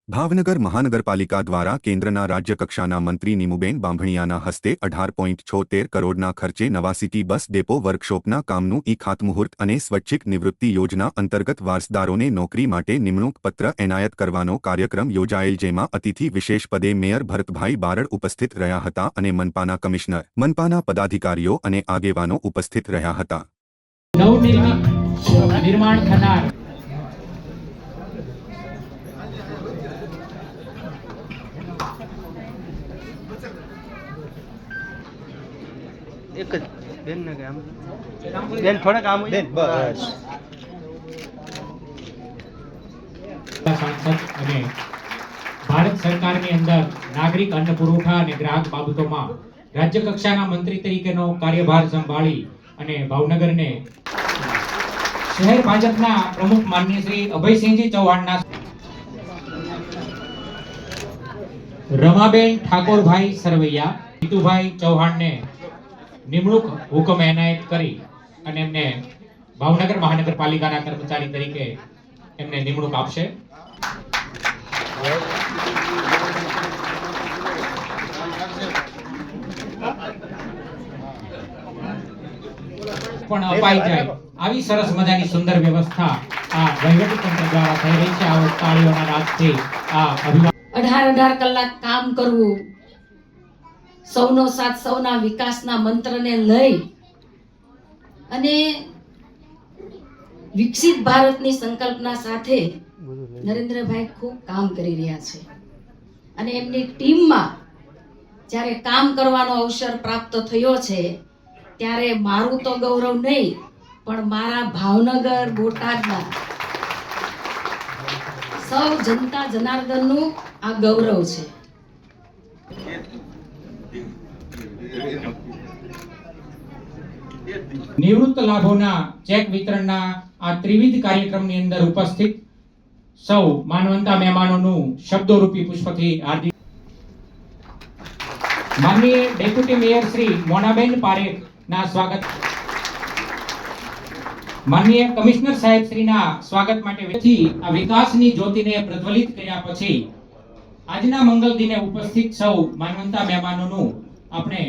ભાવનગર મહાનગરપાલિકા દ્વારા કેન્દ્રના રાજ્યકક્ષાના મંત્રી નીમુબેન બાંભણિયાના હસ્તે 18.76 કરોડના ખર્ચે નવા સિટી બસ ડેપો વર્કશોપના કામનું ખાતમુહૂર્ત અને સ્વૈચ્છિક નિવૃત્તિ યોજના અંતર્ગત વારસદારોને નોકરી માટે નિમણૂક પત્ર એનાયત કરવાનો કાર્યક્રમ યોજાયેલ, જેમાં અતિથિ વિશેષ પદે મેયર ભરતભાઈ બારડ ઉપસ્થિત રહ્યા હતા અને મનપાના કમિશનર, મનપાના પદાધિકારીઓ અને આગેવાનો ઉપસ્થિત રહ્યા હતા. નિર્માણ થનાર एक बेन ने काम बेन थोड़ा काम हुई बेन बस सांसद અને ભારત સરકારની અંદર નાગરિક અન્ન પુરવઠા અને ગ્રાહક બાબતોમાં રાજ્ય કક્ષાના મંત્રી તરીકેનો કાર્યભાર સંભાળી અને ભાવનગરને શહેર ભાજપના પ્રમુખ માનનીય શ્રી અભયસિંહજી ચૌહાણના રમાબેન ઠાકોરભાઈ સરવૈયા જીતુભાઈ ચૌહાણને નિમણૂક હુકમ એનાયત કરી અને એમને ભાવનગર મહાનગરપાલિકાના કર્મચારી તરીકે એમને નિમણૂક આપશે. પણ અપાઈ જાય આવી સરસ મજાની સુંદર વ્યવસ્થા આ વહીવટી તંત્ર દ્વારા થઈ રહી છે. આ તાળીઓના રાજથી આ અભિવાદન 18 કલાક કામ કરવું, સૌનો સાથ સૌના વિકાસના મંત્રને લઈ અને વિકસિત ભારતની સંકલ્પના સાથે નરેન્દ્રભાઈ ખૂબ કામ કરી રહ્યા છે અને એમની ટીમમાં જ્યારે કામ કરવાનો અવસર પ્રાપ્ત થયો છે ત્યારે મારું તો ગૌરવ નહીં પણ મારા ભાવનગર બોટાદના સૌ જનતા જનાર્દનનું આ ગૌરવ છે. નિવૃત્ત લાભોના ચેક વિતરણના આ ત્રિવિધ કાર્યક્રમની અંદર ઉપસ્થિત સૌ માનવંતા મહેમાનોનું શબ્દોરૂપી પુષ્પથી હાર્દિક માનનીય ડેપ્યુટી મેયર શ્રી મોનાબેન પારેખ ના સ્વાગત, માનનીય કમિશનર સાહેબ શ્રીના સ્વાગત માટે આ વિકાસની જ્યોતિને પ્રજ્વલિત કર્યા પછી આજના મંગલ દિને ઉપસ્થિત સૌ માનવંતા મહેમાનોનું આપણે